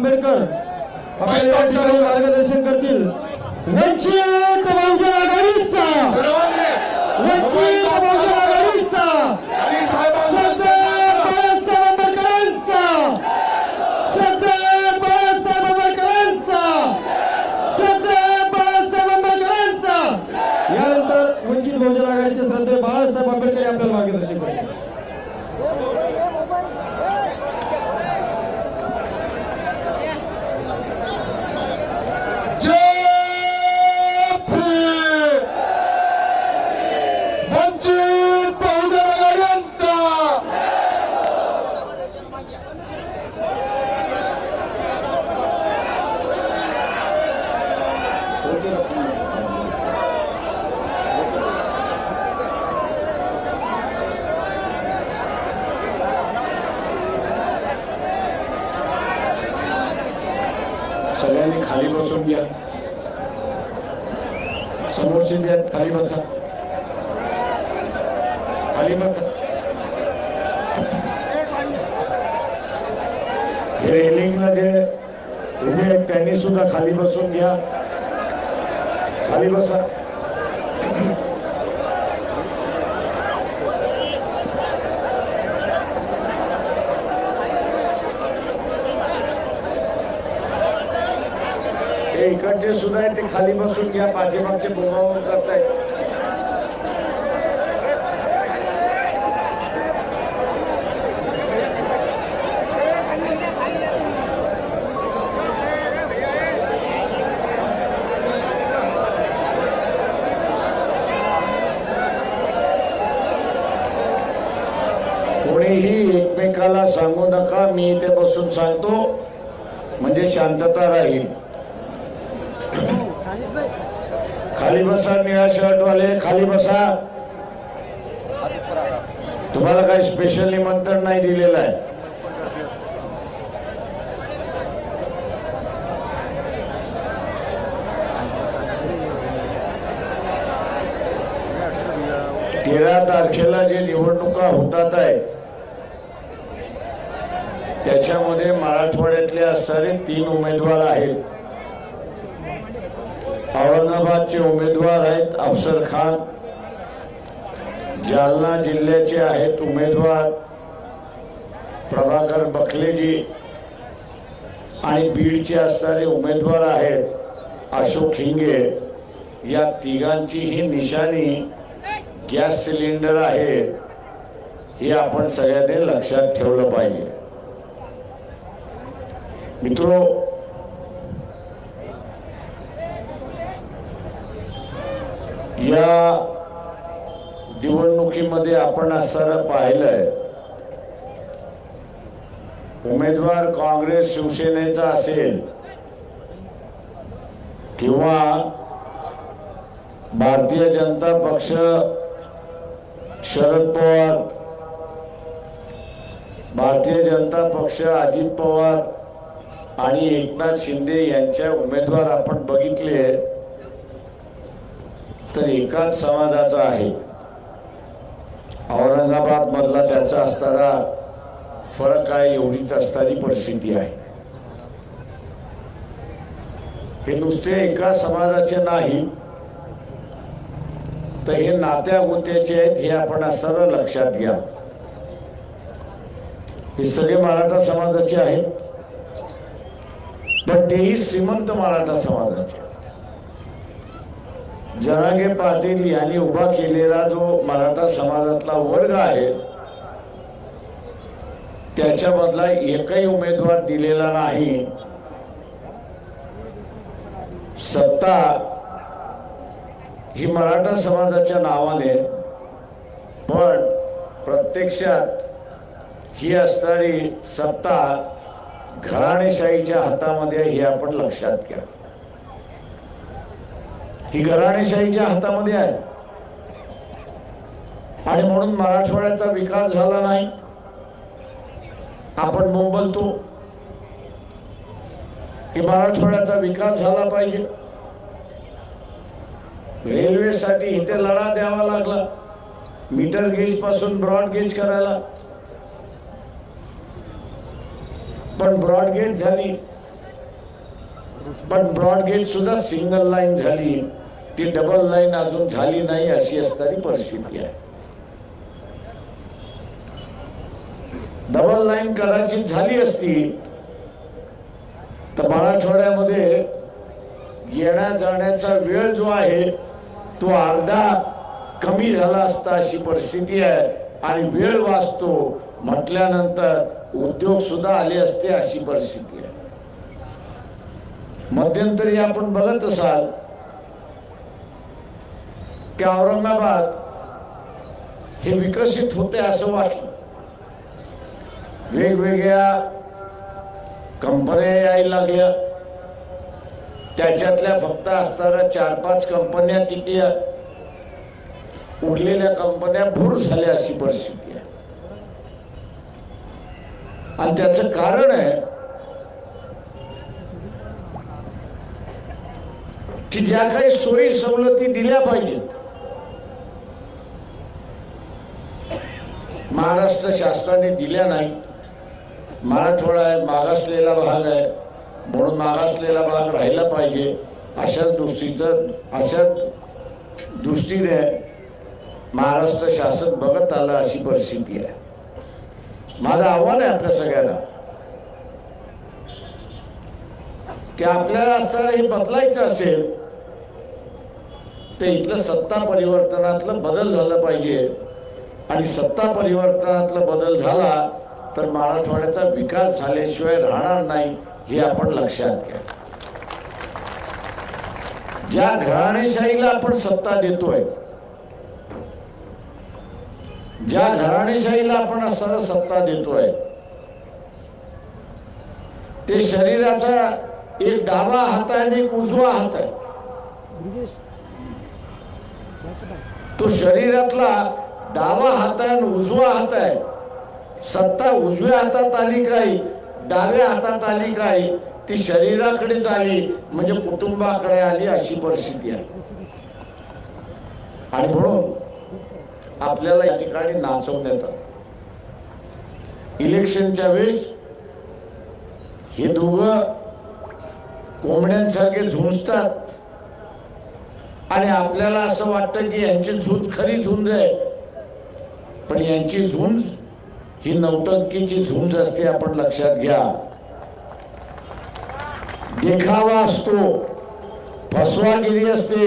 आंबेडकर आपल्याला या ठिकाणी मार्गदर्शन करतील। वंचित बहुजन आघाडीचा सरदार बाळासाहेब आंबेडकरांचा यानंतर वंचित बहुजन आघाडीचे श्रद्धेय बाळासाहेब आंबेडकर आपल्याला मार्गदर्शन करतील। सगळ्यांनी खाली बसून घ्या। समोरचे जे खाली बसा, खाली बसा। रेलिंगला जे उभे आहेत त्यांनी सुद्धा खाली बसून घ्या, खाली बसा। इकडचे सुद्धा आहे ते खाली बसून घ्या, पाठीमागचे बोंबाबोंब करतायत। कोणीही एकमेकाला सांगू नका, मी इथे बसून सांगतो म्हणजे शांतता राहील। खाली बसा, निळा शर्ट वाले खाली बसा। तुम्हाला काही स्पेशल निमंत्रण नाही दिलेलं आहे। तेरा तारखेला जे निवडणुका होतात आहेत त्याच्यामध्ये मराठवाड्यातले असणारे 3 उमेदवार आहेत। औरंगाबादचे उमेदवार आहेत अफसर खान, जालना जिल्ह्याचे आहेत उमेदवार प्रभाकर बखलेजी आणि बीडचे असणारे उमेदवार आहेत अशोक हिंगे। या तिघांचीही निशाणी गॅस सिलेंडर आहे, हे आपण सगळ्यांनी लक्षात ठेवलं पाहिजे। मित्रो, या निवडणुकीमध्ये आपण असताना पाहिलंय उमेदवार काँग्रेस शिवसेनेचा असेल किंवा भारतीय जनता पक्ष शरद पवार, भारतीय जनता पक्ष अजित पवार आणि एकनाथ शिंदे यांच्या उमेदवार आपण बघितले तर एकाच समाजाचा आहे। औरंगाबाद मधला त्याचा असणारा फरक आहे, एवढीच असणारी परिस्थिती आहे। हे नुसते एका समाजाचे नाही तर हे नात्या गोत्याचे आहेत, हे आपण असताना लक्षात घ्या। हे सगळे मराठा समाजाचे आहेत, पण तेही श्रीमंत मराठा समाजाचे। जरांगे पाटील यांनी उभा केलेला जो मराठा समाजातला वर्ग आहे त्याच्यामधला एकही उमेदवार दिलेला नाही। सत्ता ही मराठा समाजाच्या नावाने, पण प्रत्यक्षात ही असणारी सत्ता घराणेशाहीच्या हातामध्ये, हे आपण लक्षात घ्या। ही घराणेशाहीच्या हातामध्ये आहे आणि म्हणून मराठवाड्याचा विकास झाला नाही। आपण बोंबलतो की मराठवाड्याचा विकास झाला पाहिजे, रेल्वेसाठी इथे लढा द्यावा लागला, मीटर गेज पासून ब्रॉड गेज करायला, पण ब्रॉड गेज झाली पण ब्रॉडगेज सुद्धा सिंगल लाईन झाली, ती डबल लाईन अजून झाली नाही, अशी असणारी परिस्थिती आहे. डबल लाईन कदाचित झाली असती तर मराठवाड्यामध्ये येण्या जाण्याचा वेळ जो आहे तो अर्धा कमी झाला असता, अशी परिस्थिती आहे. आणि वेळ वाचतो म्हटल्यानंतर उद्योग सुद्धा आले असते, अशी परिस्थिती आहे. मध्यंतरी आपण बघत असाल की औरंगाबाद हे विकसित होते असं वाटलं. वेगवेगळ्या कंपन्या यायला लागल्या, त्याच्यातल्या फक्त असणाऱ्या 4-5 कंपन्या टिकल्या, उरलेल्या कंपन्या भूर झाल्या, अशी परिस्थिती आहे. आणि त्याचं कारण आहे की ज्या काही सोयी सवलती दिल्या पाहिजेत, महाराष्ट्र शासनाने दिल्या नाहीत. मराठवाडा आहे, मागासलेला भाग आहे, म्हणून मागासलेला भाग राहिला पाहिजे, अशा दृष्टीने महाराष्ट्र शासन बघत आलं, अशी परिस्थिती आहे. माझं आव्हान आहे आपल्या सगळ्यांना की आपल्याला असताना हे बदलायचं असेल तर इथलं सत्ता परिवर्तनातलं बदल झालं पाहिजे. आणि सत्ता परिवर्तनातला बदल झाला तर मराठवाड्याचा विकास झाल्याशिवाय राहणार नाही, हे आपण लक्षात घ्या. ज्या घराणेशाहीला आपण सत्ता देतोय, ज्या घराणेशाहीला आपण असताना सत्ता देतोय, ते शरीराचा एक डावा हात आहे आणि एक उजवा हात आहे. तो शरीरातला डावा हात आहे आणि उजवा हात आहे. सत्ता उजव्या हातात आली काय, डाव्या हातात आली काय, ती शरीराकडेच आली म्हणजे कुटुंबाकडे आली, अशी परिस्थिती आहे. आणि म्हणून आपल्याला या ठिकाणी नाचवण्यात येतात. इलेक्शनच्या वेळेस हे दोघं कोंबड्यांसारखे झुंजतात आणि आपल्याला असं वाटतं की यांची झुंज खरी झुंज आहे, पण यांची झुंज ही नौटंकीची झुंज असते, आपण लक्षात घ्या. देखावा असतो, फसवागिरी असते.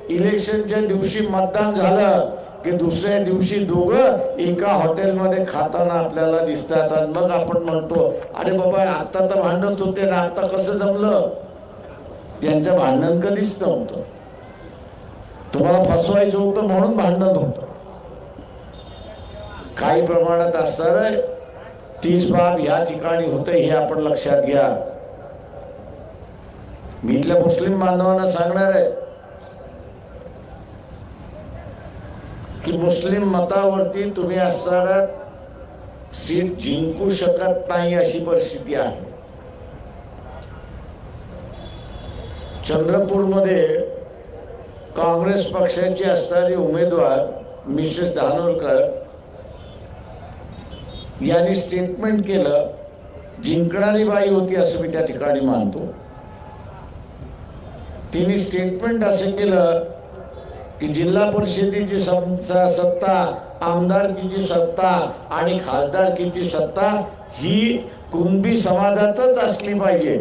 इलेक्शनच्या दिवशी मतदान झालं की दुसऱ्या दिवशी दोघं एका हॉटेलमध्ये खाताना आपल्याला दिसतात आणि मग आपण म्हणतो अरे बाबा आता तर भांडत होते ना, आता कसं जमलं. त्यांचं भांडण कधीच नव्हतं, तुम्हाला फसवायचं होतं म्हणून भांडण होतं. काही प्रमाणात असणार तीच बाब या ठिकाणी होते, हे आपण लक्षात घ्या. मी इथल्या मुस्लिम बांधवांना सांगणार आहे की मुस्लिम मतावरती तुम्ही असणारा सीट जिंकू शकत नाही, अशी परिस्थिती आहे. चंद्रपूरमध्ये काँग्रेस पक्षाची असणारी उमेदवार मिसेस धानोरकर यांनी स्टेटमेंट केलं, जिंकणारी बाई होती असं मी त्या ठिकाणी मानतो. तिने स्टेटमेंट असं केलं की जिल्हा परिषदेची सत्ता, आमदारकीची सत्ता आणि खासदारकीची सत्ता ही कुणबी समाजातच असली पाहिजे.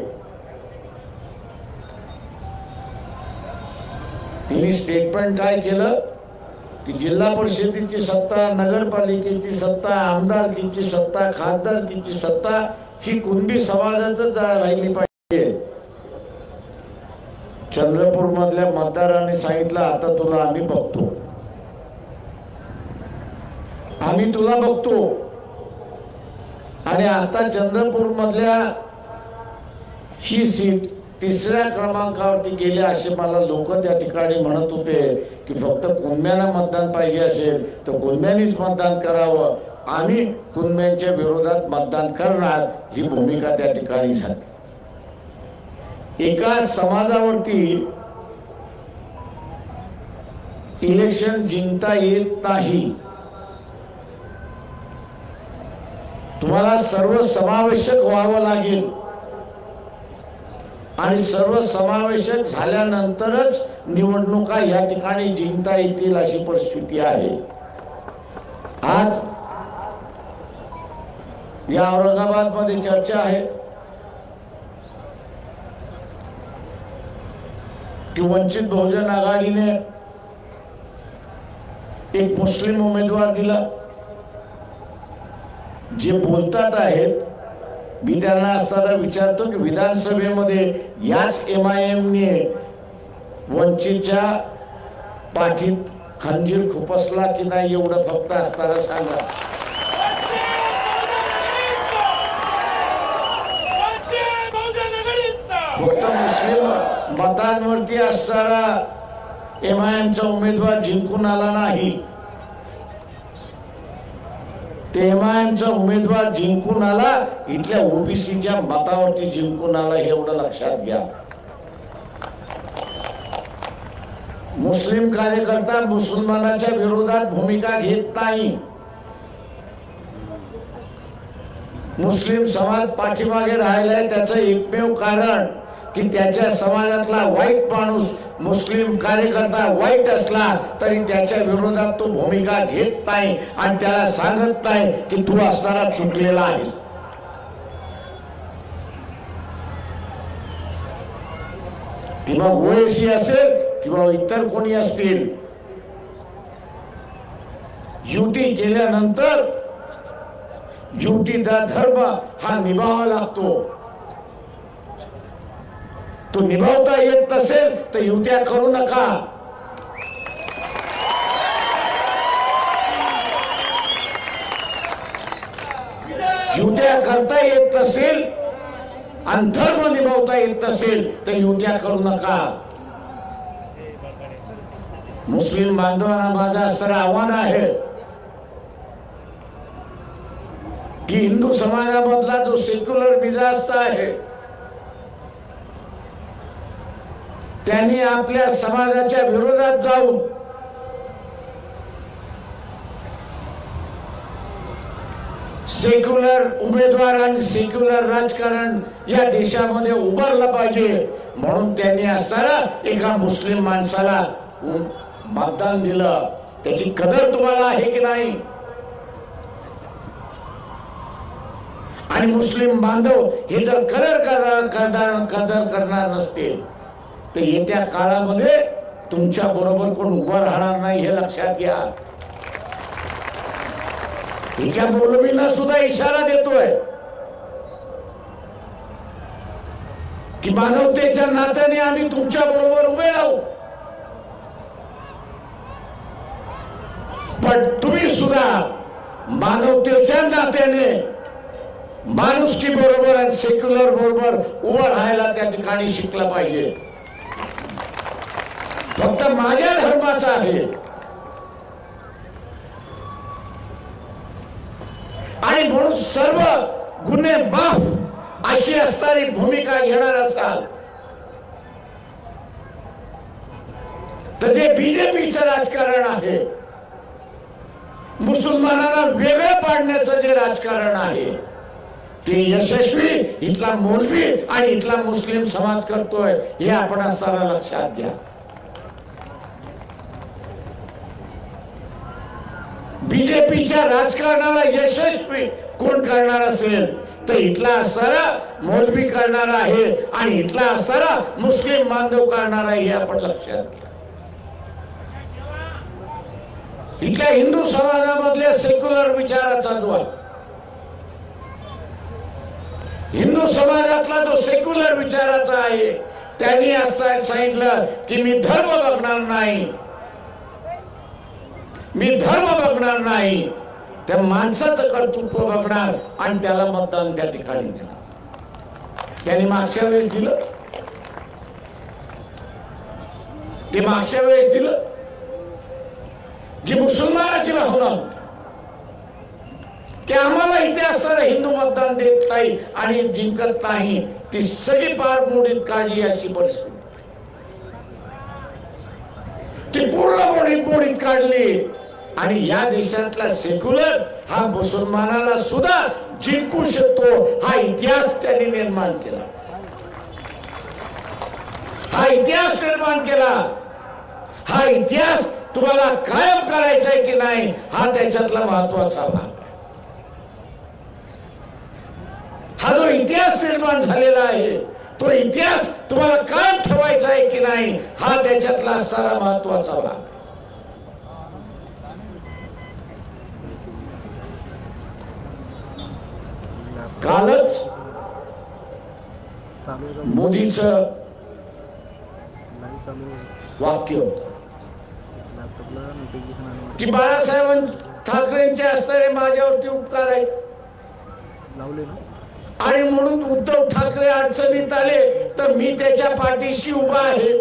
तिने स्टेटमेंट काय केलं की जिल्हा परिषदेची सत्ता, नगरपालिकेची सत्ता, आमदारकीची सत्ता, खासदारकीची सत्ता ही कुणबी समाजातच राहिली पाहिजे. चंद्रपूर मधल्या मतदारांनी सांगितलं आता तुला आम्ही बघतो, आम्ही तुला बघतो. आणि आता चंद्रपूर मधल्या ही सीट 3ऱ्या क्रमांकावरती गेले असे मला लोक त्या ठिकाणी म्हणत होते की फक्त कुणब्यांना मतदान पाहिजे असेल तर कुणब्यांनीच मतदान करावं, आम्ही कुणब्यांच्या विरोधात मतदान करणार, ही भूमिका त्या ठिकाणी झाली. एका समाजावरती इलेक्शन जिंकता येत नाही. तुम्हाला सर्व समावेशक व्हावं लागेल. आणि सर्व समावेशक झाल्यानंतरच निवडणुका या ठिकाणी जिंकता येतील अशी परिस्थिती आहे. आज या औरंगाबाद मध्ये चर्चा आहे की वंचित बहुजन आघाडीने एक मुस्लिम उमेदवार दिला. जे बोलतात आहेत मी त्यांना असताना विचारतो की विधानसभेमध्ये याच MIM ने वंचितच्या पाठीत खंजीर खुपसला की नाही एवढं फक्त असताना सांगा. फक्त मुस्लिम मतांवरती असणारा MIMचा उमेदवार जिंकून आला नाही. ते MIMचा उमेदवार जिंकून आला इथल्या OBCच्या मतावरती जिंकून आला हे एवढं लक्षात घ्या. मुस्लिम कार्यकर्ता मुसलमानाच्या विरोधात भूमिका घेत नाही. मुस्लिम समाज पाठीमागे राहिलाय त्याचं एकमेव कारण की त्याच्या समाजातला वाईट माणूस मुस्लिम कार्यकर्ता वाईट असला तरी त्याच्या विरोधात तो भूमिका घेत नाही आणि त्याला सांगत नाही की तू असताना चुकलेला आहेस. ती मग ओएसी असेल किंवा इतर कोणी असतील, युती केल्यानंतर युतीचा धर्म हा निभावावा लागतो. तो निभावता येत नसेल तर युत्या करू नका. युत्या करता येत नसेल आणि धर्म निभावता येत नसेल तर युत्या करू नका. मुस्लिम बांधवांना माझं असणारं आव्हान आहे की हिंदू समाजामधला जो सेक्युलर मिजाज आहे त्यांनी आपल्या समाजाच्या विरोधात जाऊन सेक्युलर उमेदवार आणि सेक्युलर राजकारण या देशामध्ये उभारलं पाहिजे. म्हणून त्यांनी असताना एका मुस्लिम माणसाला मतदान दिलं. त्याची कदर तुम्हाला आहे की नाही? आणि मुस्लिम बांधव हे जर कदर करणार नसतील तर येत्या काळामध्ये तुमच्या बरोबर कोण उभं राहणार नाही हे लक्षात घ्या. एका मौलवींना सुद्धा इशारा देतोय की मानवतेच्या नात्याने आम्ही तुमच्या बरोबर उभे राहू, पण तुम्ही सुद्धा मानवतेच्या नात्याने माणुसकी बरोबर आणि सेक्युलर बरोबर उभं राहायला त्या ठिकाणी शिकलं पाहिजे. फक्त माझ्या धर्माचा आहे आणि म्हणून सर्व गुन्हे माफ अशी असणारी भूमिका घेणार असाल तर जे बीजेपीचं राजकारण आहे, मुसलमानांना वेगळं पाडण्याचं जे राजकारण आहे ते यशस्वी इथला मौलवी आणि इथला मुस्लिम समाज करतोय हे आपण असताना लक्षात घ्या. बीजेपीच्या राजकारणाला यशस्वी कोण करणार असेल तर इथला असणारा मौलवी करणार आहे आणि इथला असणारा मुस्लिम बांधव करणार आहे हे आपण लक्षात घ्या. इथल्या हिंदू समाजामधल्या सेक्युलर विचाराचा जो हिंदू समाजातला जो सेक्युलर विचाराचा आहे त्यांनी असं सांगितलं की मी धर्म बघणार नाही, मी धर्म बघणार नाही, त्या माणसाचं कर्तृत्व बघणार आणि त्याला मतदान त्या ठिकाणी देणार. त्यांनी मागच्या वेळेस दिलं, ते मागच्या वेळेस दिलं. जी मुसलमानाची भावना होती की आम्हाला इथे असणारा हिंदू मतदान देत नाही आणि जिंकत नाही, ती सगळी पार मोडीत काढली अशी परिस्थिती, ती पूर्ण मोडीत काढली. आणि या देशातला सेक्युलर हा मुसलमानाला सुद्धा जिंकू शकतो हा इतिहास त्यांनी निर्माण केला. हा इतिहास निर्माण केला, हा इतिहास तुम्हाला कायम करायचा आहे की नाही हा त्याच्यातला महत्वाचा भाग. हा जो इतिहास निर्माण झालेला आहे तो इतिहास तुम्हाला कायम ठेवायचा आहे की नाही हा त्याच्यातला असणारा महत्वाचा भाग. कालच मोदीचं वाक्य होतं की बाळासाहेब ठाकरेंचे असणारे माझ्यावरती उपकार आहेत आणि म्हणून उद्धव ठाकरे अडचणीत आले तर मी त्याच्या पाठीशी उभा आहे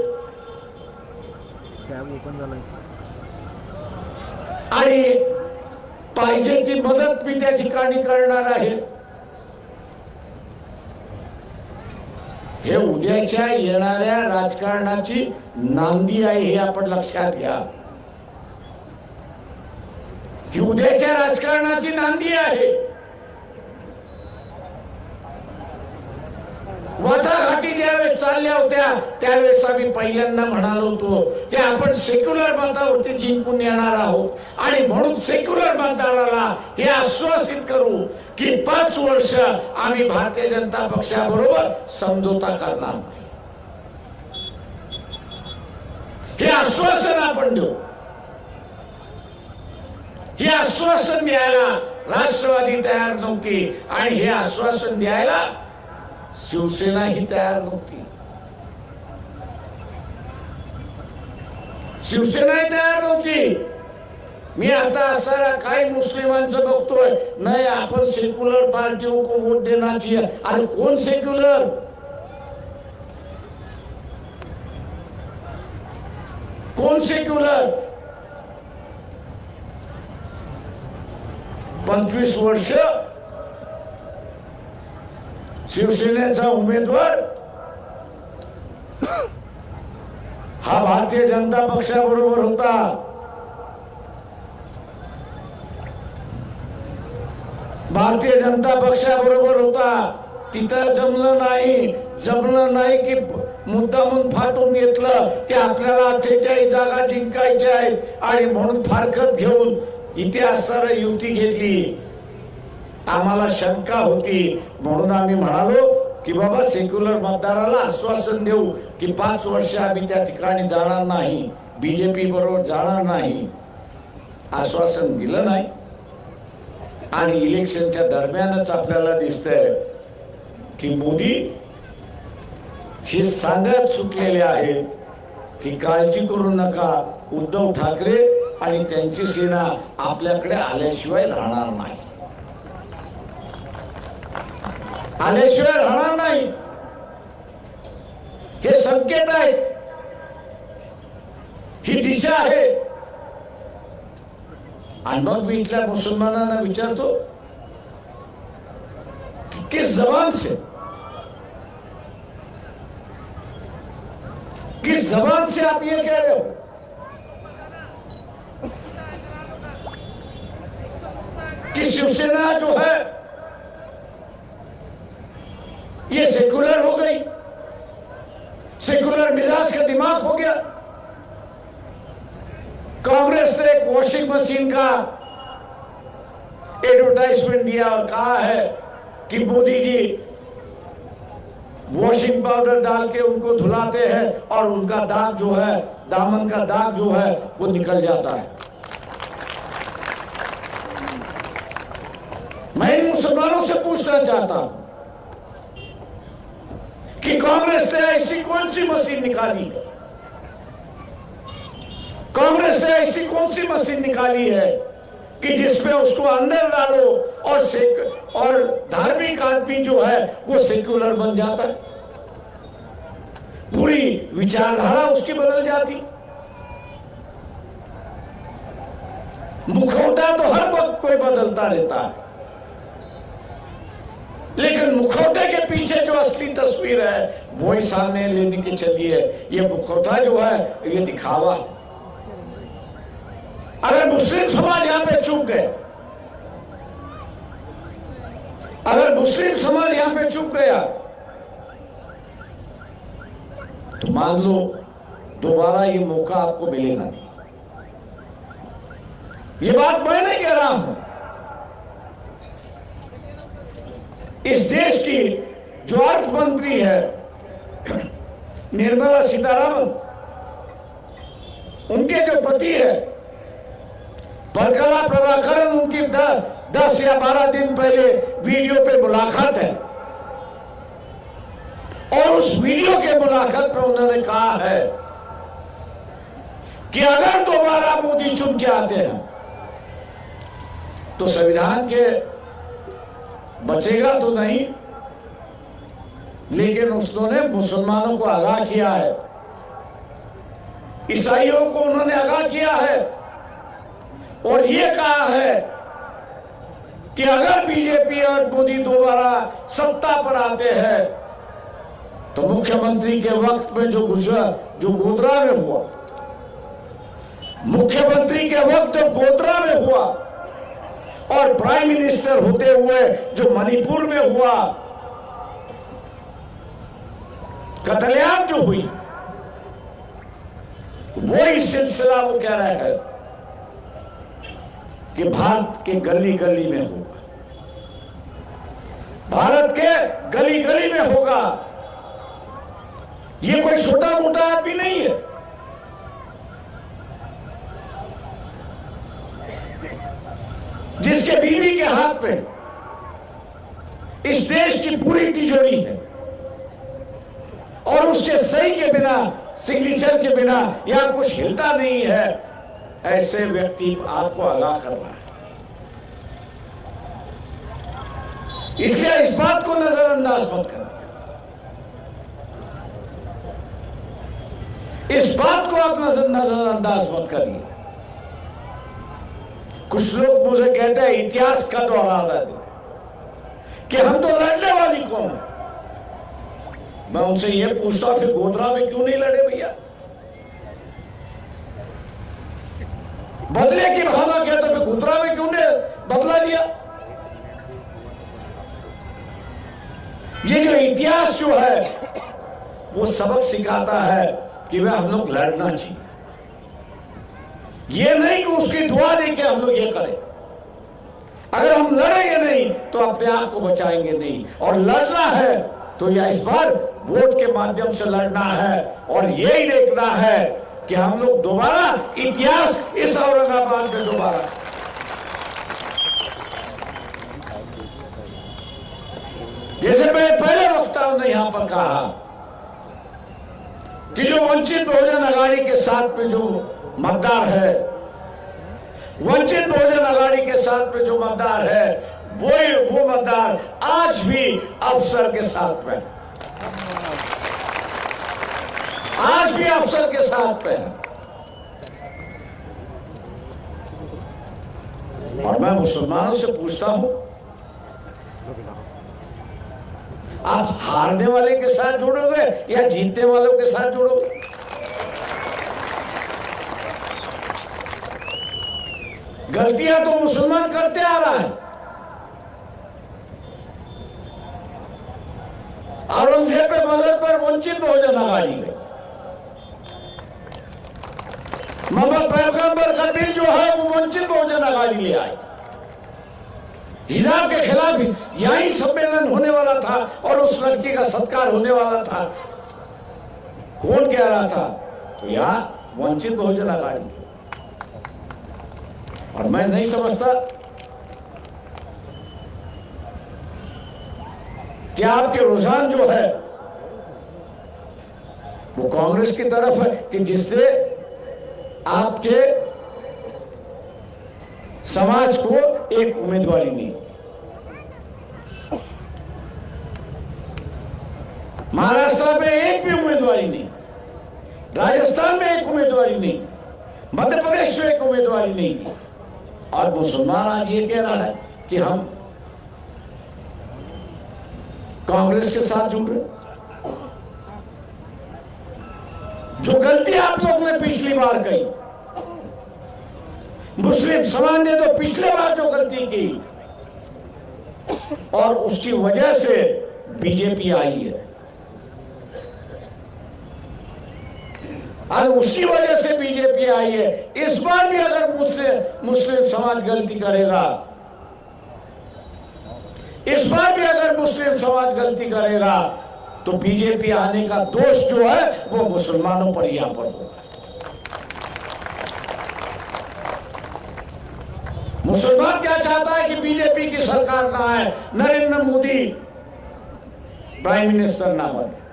आणि पाहिजे ती मदत मी त्या ठिकाणी करणार आहे. हे उद्याच्या येणाऱ्या राजकारणाची नांदी आहे हे आपण लक्षात घ्या. ही उद्याच्या राजकारणाची नांदी आहे. वाटाघाटी ज्यावेळेस चालल्या होत्या त्यावेळेस आम्ही पहिल्यांदा म्हणालो होतो की आपण सेक्युलर मतावरती जिंकून येणार आहोत आणि म्हणून सेक्युलर मतदाराला हे आश्वासित करू की 5 वर्ष आम्ही भारतीय जनता पक्षाबरोबर समझोता करणार नाही. हे आश्वासन आपण देऊ. हे आश्वासन द्यायला राष्ट्रवादी तयार नव्हती आणि हे आश्वासन द्यायला शिवसेना ही तयार नव्हती. शिवसेना ही तयार नव्हती. मी आता असणाऱ्या काही मुस्लिमांचं बघतोय नाही आपण सेक्युलर पार्टियों को वोट देना चाहिए. अरे कोण सेक्युलर? कोण सेक्युलर? 25 वर्ष शिवसेनेचा उमेदवार हा भारतीय जनता पक्षाबरोबर होता. भारतीय जनता पक्षाबरोबर होता. तिथं जमलं नाही की मुद्दामून फाटून घेतलं की आपल्याला 48 जागा जिंकायच्या आहेत आणि म्हणून फारकत घेऊन इथे असणारी युती घेतली. आम्हाला शंका होती म्हणून आम्ही म्हणालो की बाबा सेक्युलर मतदाराला आश्वासन देऊ की 5 वर्ष आम्ही त्या ठिकाणी जाणार नाही, बीजेपी बरोबर जाणार नाही. आश्वासन दिलं नाही आणि इलेक्शनच्या दरम्यानच आपल्याला दिसतंय की मोदी हे सांगत चुकलेले आहेत की काळजी करू नका, उद्धव ठाकरे आणि त्यांची सेना आपल्याकडे आल्याशिवाय राहणार नाही, आल्याशिवाय राहणार नाही. हे संकेत आहेत, ही दिशा आहे. आणि मग मी इथल्या मुसलमानांना विचारतो कि किस जबान से आप ये कह रहे हो? कि शिवसेना जो है ये सेक्युलर हो गई, सेक्युलर मिजाज का दिमाग हो गया. कांग्रेस ने एक वॉशिंग मशीन का एडवर्टाइजमेंट दिया और कहा है कि मोदी जी वॉशिंग पाउडर डाल के उनको धुलाते हैं और उनका दाग जो है, दामन का दाग जो है वो निकल जाता है. मैं इन मुसलमानों से पूछना चाहता हूं कि कांग्रेस ने ऐसी कौन सी मशीन निकाली है, कांग्रेस ने ऐसी कौन सी मशीन निकाली है कि जिसमें उसको अंदर डालो और धार्मिक आदमी जो है वो सेक्युलर बन जाता है, पूरी विचारधारा उसकी बदल जाती. मुखौटा तो हर वक्त कोई बदलता रहता है, लेकिन मुखौटे के पीछे जो असली तस्वीर है वो ही सामने लेने की चलिए. ये मुखौटा जो है ये दिखावा है. अगर मुस्लिम समाज यहां पे चूक गए, अगर मुस्लिम समाज यहां पे चूक गया तो मान लो दोबारा ये मौका आपको मिलेगा नहीं। ये बात मैं नहीं कह रहा हूं, इस देश की जो अर्थ मंत्री है निर्मला सीतारामन, उनके जो पति है परकला प्रभाकरन, उनकी 10 या 12 दिन पहले वीडियो पे मुलाकात है और उस वीडियो के मुलाकात में उन्होंने कहा है कि अगर दोबारा मोदी चुन के आते हैं तो संविधान के बचेगा तो नहीं, लेकिन उन्होंने मुसलमानों को आगाह किया है, ईसाइयों को उन्होंने आगाह किया है और ये कहा है कि अगर बीजेपी और मोदी दोबारा सत्ता पर आते हैं तो मुख्यमंत्री के वक्त में जो गोधरा में हुआ, मुख्यमंत्री के वक्त जब गोधरा में हुआ और प्राइम मिनिस्टर होते हुए जो मणिपुर में हुआ कत्लेआम जो हुई, वो इस सिलसिला वो कह रहा है कि भारत के गली गली में होगा, भारत के गली गली में होगा। ये कोई छोटा मोटा आदमी नहीं है, जिसके बीवी के हाथ में इस देश की पूरी तिजोरी है और उसके सही के बिना, सिग्नेचर के बिना या कुछ हिलता नहीं है, ऐसे व्यक्ति आपको आगाह कर रहा है। इसलिए इस बात को नजरअंदाज मत करना, इस बात को आप नजरअंदाज मत करिए। कुछ लोग मुझे कहते हैं इतिहास का दोहराना देते कि हम तो लड़ने वाली कौन है। मैं उनसे ये पूछता फिर गोधरा में क्यों नहीं लड़े भैया? बदले की भावना क्या, तो फिर गोधरा में क्यों ने बदला लिया? ये जो इतिहास जो है वो सबक सिखाता है कि वह हम लोग लड़ना चाहिए, ये नहीं कि उसकी दुआ दे के हम लोग ये करें। अगर हम लड़ेंगे नहीं तो अपने आप को बचाएंगे नहीं, और लड़ना है तो या इस बार वोट के माध्यम से लड़ना है और यही देखना है कि हम लोग दोबारा इतिहास इस औरंगाबाद में दोबारा। जैसे मैं पहले वक्ताओं ने यहां पर कहा कि जो वंचित बहुजन अघाड़ी के साथ में जो मतदार है, वंचित बहुजन अघाड़ी के साथ में जो मतदार है वो मतदार आज भी अफसर के साथ में, आज भी अफसर के साथ में है। और मैं मुसलमानों से पूछता हूं, आप हारने वाले के साथ जुड़ोगे या जीतने वालों के साथ जुड़ोगे? गलतियां तो मुसलमान करते आ रहा है। औरंगजेब पे मजहब पर वंचित बहुजन अघाड़ी गई, मोहम्मद पैगंबर का दिल जो है वो वंचित बहुजन अघाड़ी ले आई। हिजाब के खिलाफ यही सम्मेलन होने वाला था और उस लड़की का सत्कार होने वाला था, कौन कह रहा था? तो यहां वंचित बहुजन अघाड़ी। और मैं नहीं समझता कि आपके रुझान जो है वो कांग्रेस की तरफ है कि जिसने आपके समाज को एक उम्मीदवारी नहीं, महाराष्ट्र में एक भी उम्मीदवारी नहीं, राजस्थान में एक उम्मीदवारी नहीं, मध्य प्रदेश में एक उम्मीदवारी नहीं थी, और मुसलमान आज ये कह रहा है कि हम कांग्रेस के साथ जुड़ रहे। जो गलती आप लोग ने पिछली बार की, मुस्लिम समाज ने तो पिछले बार जो गलती की और उसकी वजह से बीजेपी आई है। आज उसकी वजह से बीजेपी आई है। इस बार भी अगर मुस्लिम समाज गलती करेगा, इस बार भी अगर मुस्लिम समाज गलती करेगा तो बीजेपी आने का दोष जो है वो मुसलमानों पर यहां पर होगा। मुसलमान क्या चाहता है कि बीजेपी की सरकार ना आए, नरेंद्र मोदी प्राइम मिनिस्टर ना बने।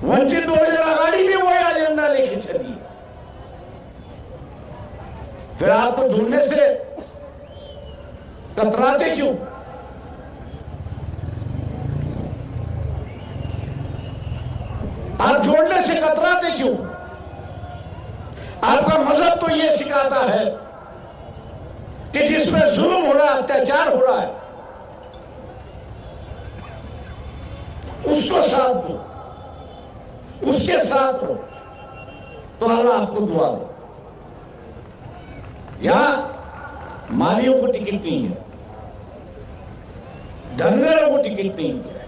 वंचित बहुजन आघाड़ी भी वही एजेंडा लेके चली है। फिर आप तो जुड़ने से कतराते क्यों? आप जोड़ने से कतराते क्यों? आपका मजहब तो यह सिखाता है कि जिस पर जुल्म हो रहा है, अत्याचार हो रहा है, उसको साथ दो, उसके साथ हो तो अल्लाह आपको दुआ दे। यहां मालियों को टिकट नहीं है, धनगरों को टिकट नहीं दिया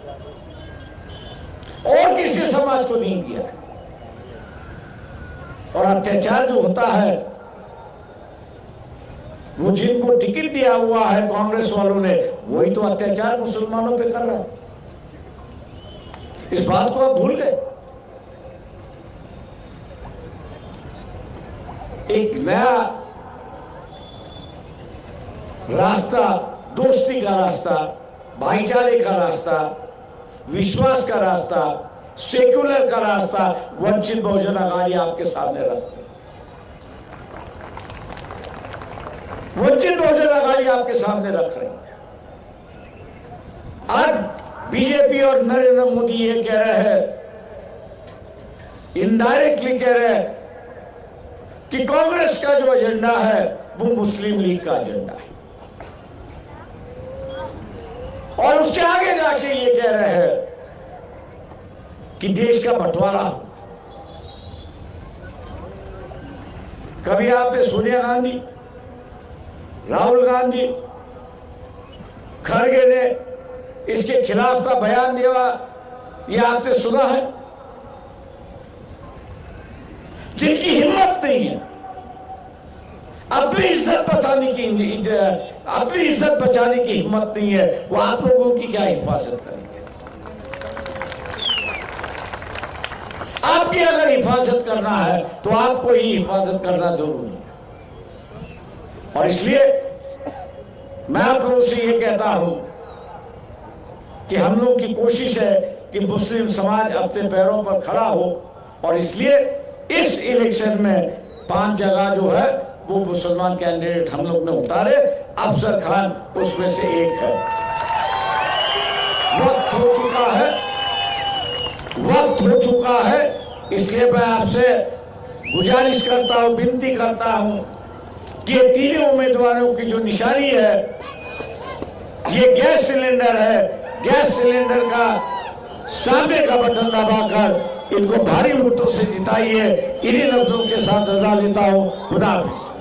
और किसी समाज को नहीं दिया। और अत्याचार जो होता है वो जिनको टिकट दिया हुआ है कांग्रेस वालों ने, वही तो अत्याचार मुसलमानों पे कर रहा है। इस बात को आप भूल गए। एक नया रास्ता, दोस्ती का रास्ता, भाईचारे का रास्ता, विश्वास का रास्ता, सेक्युलर का रास्ता वंचित बहुजन आघाड़ी आपके सामने रखती है। वंचित बहुजन आघाड़ी आपके सामने रख रही है। आज बीजेपी और नरेंद्र मोदी ये कह रहे हैं, इनडायरेक्टली कह रहे हैं कि कांग्रेस का जो एजेंडा है वो मुस्लिम लीग का एजेंडा है, और उसके आगे जाके ये कह रहे हैं कि देश का बंटवारा। कभी आपने सोनिया गांधी, राहुल गांधी, खड़गे ने इसके खिलाफ का बयान दिया, ये आपने सुना है? जिनकी हिम्मत नहीं है अपनी इज्जत बचाने की, अपनी इज्जत बचाने की हिम्मत नहीं है, वो आप लोगों की क्या हिफाजत करेंगे? आपकी अगर हिफाजत करना है तो आपको ही हिफाजत करना जरूरी है। और इसलिए मैं आप लोगों से ये कहता हूं कि हम लोग की कोशिश है कि मुस्लिम समाज अपने पैरों पर खड़ा हो, और इसलिए इस इलेक्शन में 5 जगह जो है वो मुसलमान कैंडिडेट हम लोग ने उतारे। अफजल खान उसमें से एक है। वक्त हो चुका है, वक्त हो चुका है। इसलिए मैं आपसे गुजारिश करता हूं, विनती करता हूं कि ये तीनों उम्मीदवारों की जो निशानी है, ये गैस सिलेंडर है। गैस सिलेंडर का सामने का बटन दबाकर इनको भारी वोटों से जिताइए। इन्हीं लफ्जों के साथ रजा लेता हूं। खुदा हाफिज।